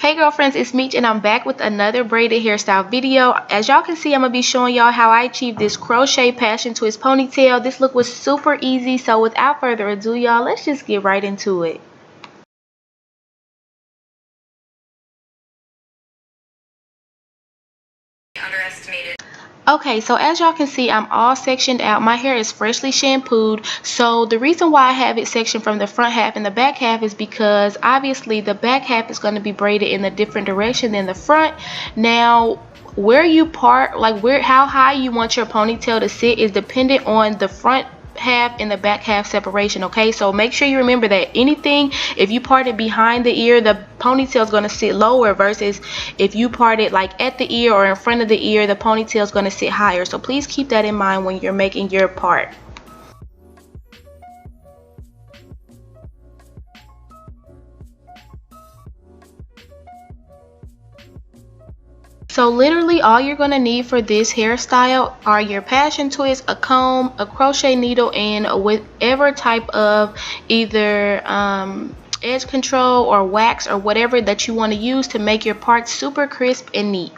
Hey girlfriends, it's Meech and I'm back with another braided hairstyle video. As y'all can see, I'm going to be showing y'all how I achieved this crochet passion twist ponytail. This look was super easy, so without further ado y'all, let's just get right into it. Underestimated. Okay, so as y'all can see, I'm all sectioned out. My hair is freshly shampooed. So the reason why I have it sectioned from the front half and the back half is because obviously the back half is going to be braided in a different direction than the front. Now, where you part, like how high you want your ponytail to sit is dependent on the front half and the back half separation. Okay, so make sure you remember that anything, if you part it behind the ear, the ponytail is going to sit lower, versus if you part it like at the ear or in front of the ear, the ponytail is going to sit higher. So please keep that in mind when you're making your part. So literally all you're going to need for this hairstyle are your passion twist, a comb, a crochet needle, and whatever type of either edge control or wax or whatever that you want to use to make your parts super crisp and neat.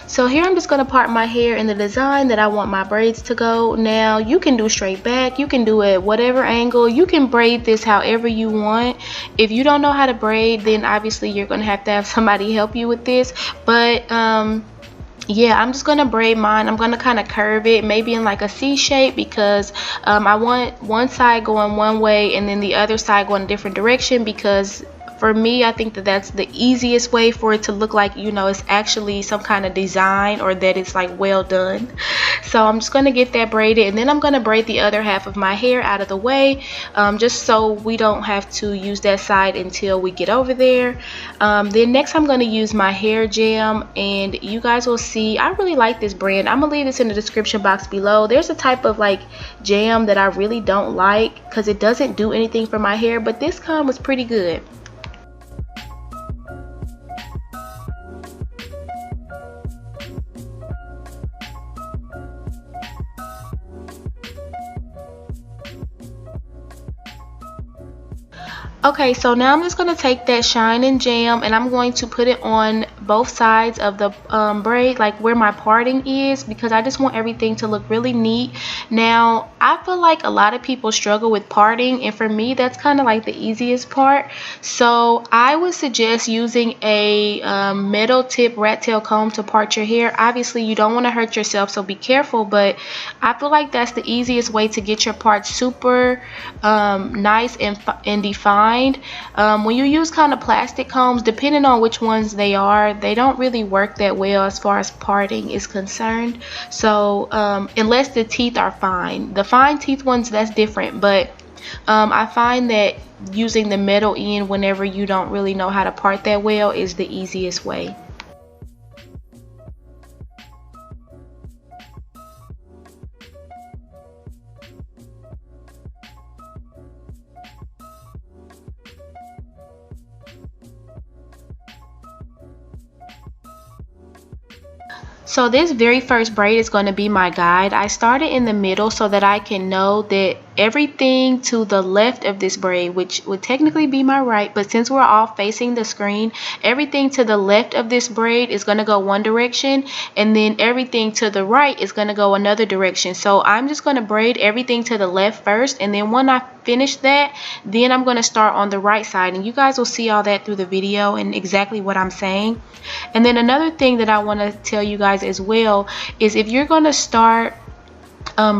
So here I'm just going to part my hair in the design that I want my braids to go. Now you can do straight back, you can do it whatever angle, you can braid this however you want. If you don't know how to braid, then obviously you're going to have somebody help you with this. But yeah, I'm just going to braid mine. I'm going to kind of curve it, maybe in like a C shape, because I want one side going one way and then the other side going a different direction, because for me, I think that that's the easiest way for it to look like, you know, it's actually some kind of design, or that it's like well done. So I'm just going to get that braided, and then I'm going to braid the other half of my hair out of the way, just so we don't have to use that side until we get over there. Then next I'm going to use my hair jam, and you guys will see I really like this brand. I'm going to leave this in the description box below. There's a type of like jam that I really don't like because it doesn't do anything for my hair, but this kind was pretty good. Okay, so now I'm just going to take that shine and jam and I'm going to put it on both sides of the braid, like where my parting is, because I just want everything to look really neat. Now, I feel like a lot of people struggle with parting, and for me, that's kind of like the easiest part. So I would suggest using a metal tip rat tail comb to part your hair. Obviously, you don't want to hurt yourself, so be careful, but I feel like that's the easiest way to get your parts super nice and defined. When you use kind of plastic combs, depending on which ones they are, they don't really work that well as far as parting is concerned. So unless the teeth are fine, the fine teeth ones, that's different. But I find that using the metal end whenever you don't really know how to part that well is the easiest way. So this very first braid is going to be my guide. I started in the middle so that I can know that everything to the left of this braid, which would technically be my right, but since we're all facing the screen, everything to the left of this braid is going to go one direction, and then everything to the right is going to go another direction. So I'm just going to braid everything to the left first, and then when I finish that, then I'm going to start on the right side, and you guys will see all that through the video and exactly what I'm saying. And then another thing that I want to tell you guys as well is, if you're going to start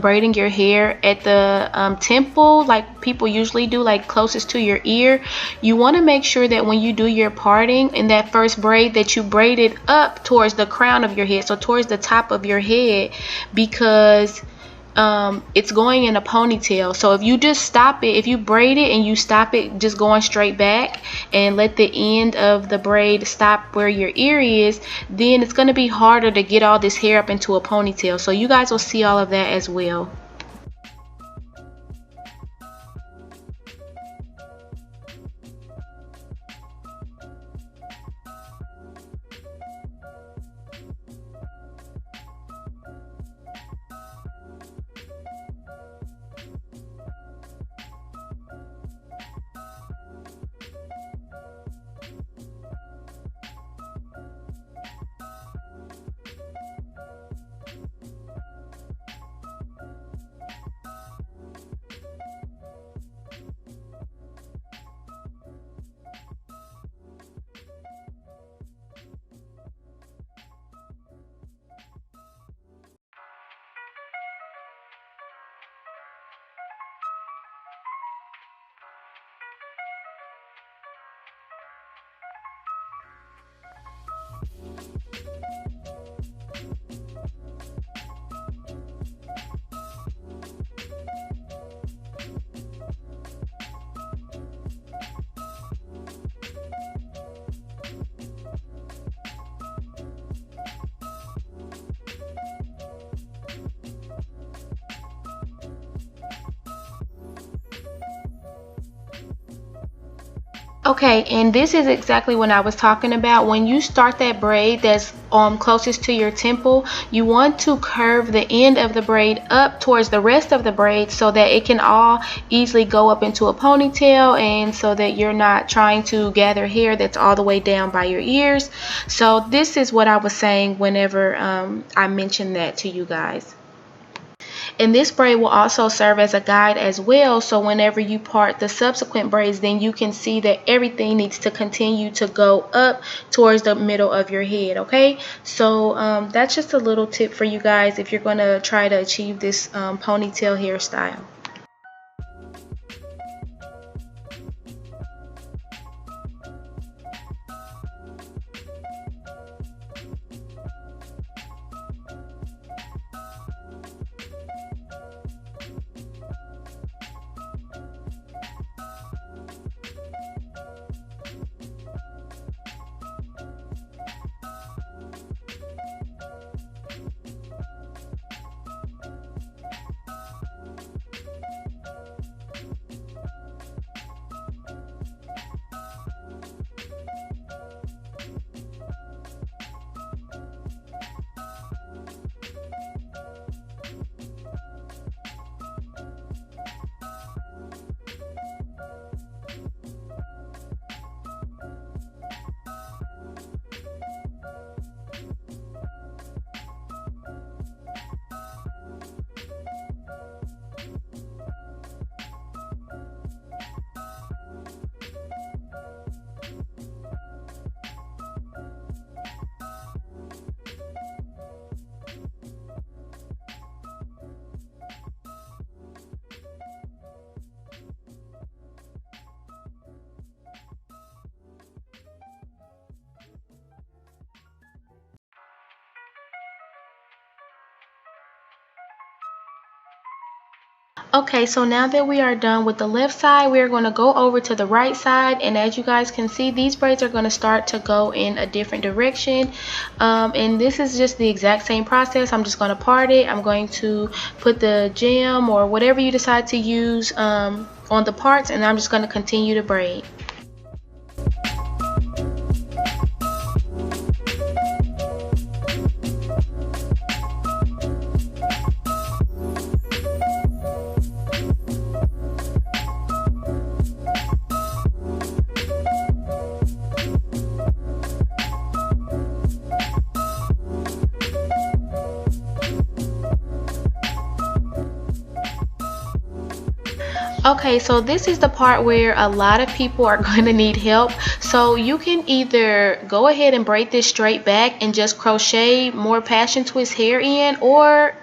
braiding your hair at the temple, like people usually do, like closest to your ear, you want to make sure that when you do your parting in that first braid, that you braid it up towards the crown of your head, so towards the top of your head, because it's going in a ponytail. So if you just stop it, if you braid it and you stop it just going straight back and let the end of the braid stop where your ear is, then it's going to be harder to get all this hair up into a ponytail. So you guys will see all of that as well. Okay, and this is exactly what I was talking about. When you start that braid that's closest to your temple, you want to curve the end of the braid up towards the rest of the braid so that it can all easily go up into a ponytail, and so that you're not trying to gather hair that's all the way down by your ears. So this is what I was saying whenever I mentioned that to you guys. And this braid will also serve as a guide as well, so whenever you part the subsequent braids, then you can see that everything needs to continue to go up towards the middle of your head. Okay, so that's just a little tip for you guys if you're going to try to achieve this ponytail hairstyle. Okay, so now that we are done with the left side, we're going to go over to the right side, and as you guys can see, these braids are going to start to go in a different direction, and this is just the exact same process. I'm just going to part it. I'm going to put the gem or whatever you decide to use on the parts, and I'm just going to continue to braid. Okay, so this is the part where a lot of people are going to need help. So you can either go ahead and braid this straight back and just crochet more passion twist hair in, or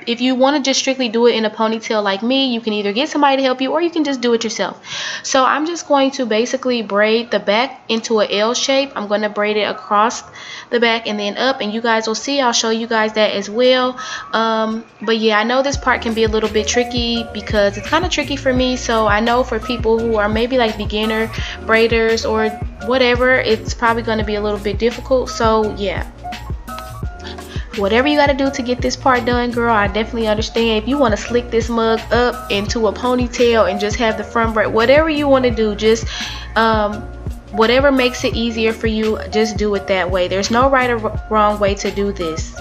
if you want to just strictly do it in a ponytail like me, you can either get somebody to help you or you can just do it yourself. So I'm just going to basically braid the back into an L shape. I'm going to braid it across the back and then up, and you guys will see. I'll show you guys that as well. But yeah, I know this part can be a little bit tricky because it's kind of tricky for me. So I know for people who are maybe like beginner braiders or whatever, it's probably going to be a little bit difficult. So yeah, whatever you got to do to get this part done, girl, I definitely understand. If you want to slick this mug up into a ponytail and just have the front braid, whatever you want to do, just whatever makes it easier for you, just do it that way. There's no right or wrong way to do this.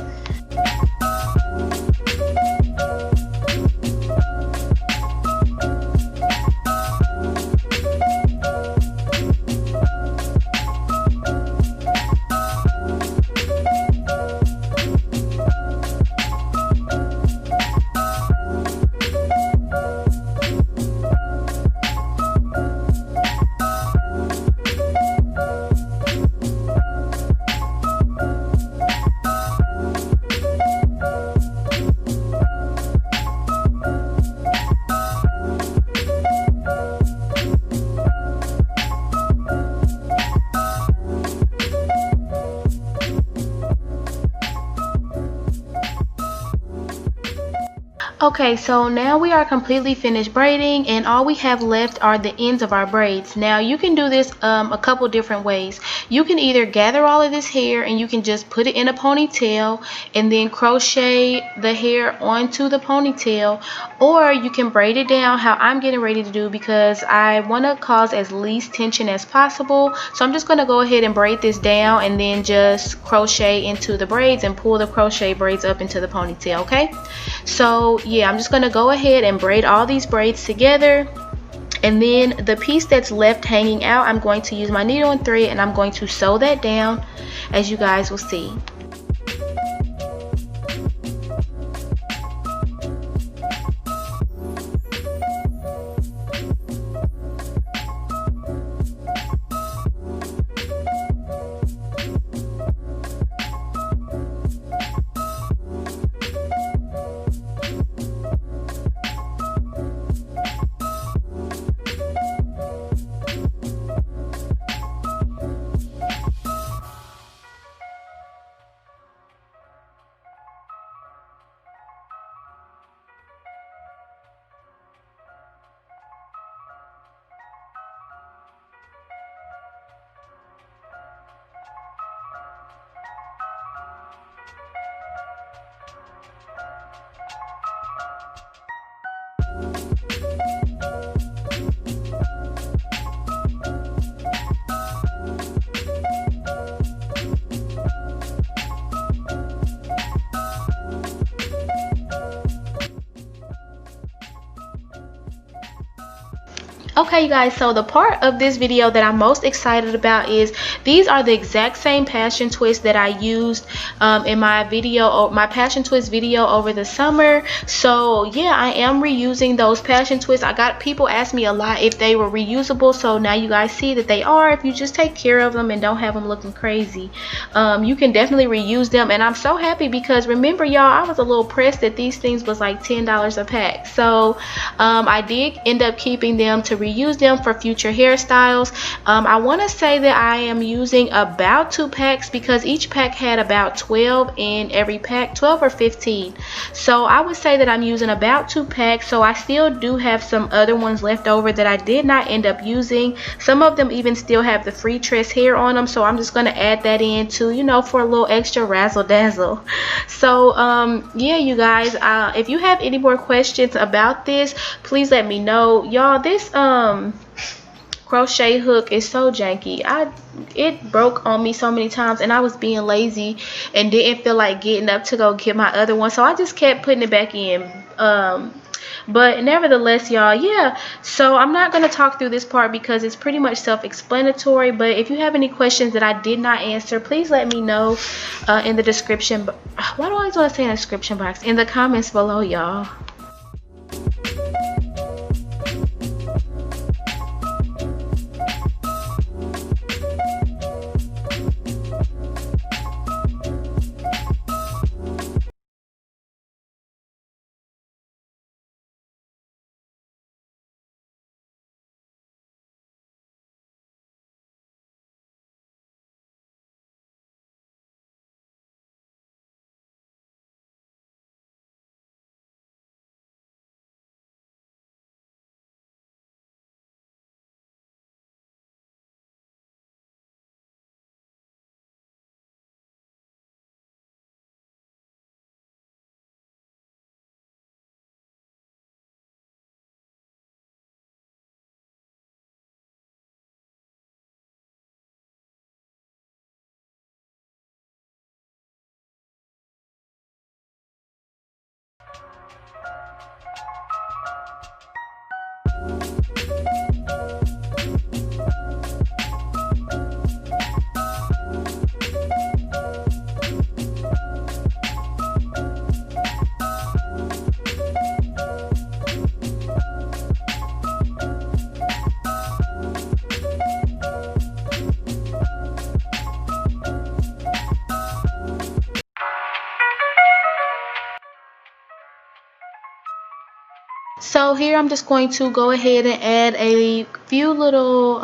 Okay, so now we are completely finished braiding, and all we have left are the ends of our braids. Now you can do this a couple different ways. You can either gather all of this hair and you can just put it in a ponytail and then crochet the hair onto the ponytail, or you can braid it down how I'm getting ready to do because I want to cause as least tension as possible. So I'm just going to go ahead and braid this down and then just crochet into the braids and pull the crochet braids up into the ponytail. Okay, so yeah, I'm just going to go ahead and braid all these braids together, and then the piece that's left hanging out, I'm going to use my needle and thread and I'm going to sew that down, as you guys will see. Okay, you guys, so the part of this video that I'm most excited about is these are the exact same passion twists that I used in my video, my passion twist video over the summer. So yeah, I am reusing those passion twists. I got people ask me a lot if they were reusable, so now you guys see that they are. If you just take care of them and don't have them looking crazy, you can definitely reuse them. And I'm so happy because remember, y'all, I was a little pressed that these things was like $10 a pack. So I did end up keeping them to reuse them for future hairstyles. I want to say that I am using about 2 packs because each pack had about 12 in every pack, 12 or 15. So I would say that I'm using about 2 packs. So I still do have some other ones left over that I did not end up using. Some of them even still have the free tress hair on them, so I'm just going to add that in too, you know, for a little extra razzle dazzle. So yeah, you guys, if you have any more questions about this, please let me know. Y'all, this crochet hook is so janky. It broke on me so many times, and I was being lazy and didn't feel like getting up to go get my other one, so I just kept putting it back in. But nevertheless, y'all, yeah, so I'm not going to talk through this part because it's pretty much self-explanatory. But if you have any questions that I did not answer, please let me know in the description. Why do I always want to say in the description box? In the comments below, y'all. So here I'm just going to go ahead and add a few little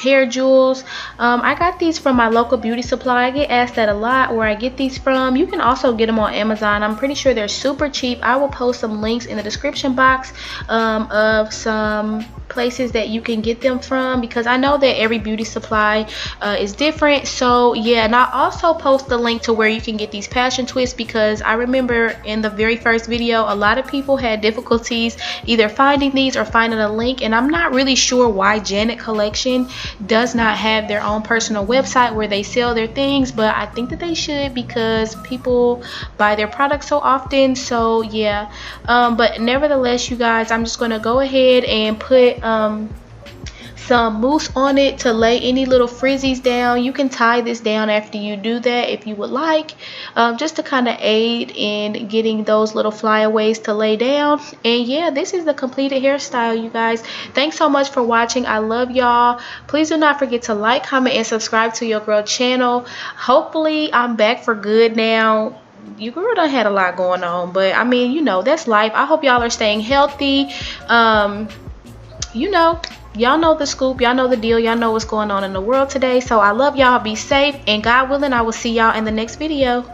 hair jewels. I got these from my local beauty supply. I get asked that a lot where I get these from. You can also get them on Amazon. I'm pretty sure they're super cheap. I will post some links in the description box of some places that you can get them from, because I know that every beauty supply is different. So yeah, and I also post the link to where you can get these passion twists, because I remember in the very first video a lot of people had difficulties either finding these or finding a link, and I'm not really sure why Janet Collection does not have their own personal website where they sell their things, but I think that they should, because people buy their products so often. So yeah, but nevertheless, you guys, I'm just gonna go ahead and put some mousse on it to lay any little frizzies down. You can tie this down after you do that if you would like, just to kind of aid in getting those little flyaways to lay down. And yeah, this is the completed hairstyle, you guys. Thanks so much for watching. I love y'all. Please do not forget to like, comment, and subscribe to your girl channel. Hopefully I'm back for good now. You girl done had a lot going on, but I mean, you know, that's life. I hope y'all are staying healthy. You know, y'all know the scoop, y'all know the deal, y'all know what's going on in the world today. So I love y'all. Be safe, and God willing, I will see y'all in the next video.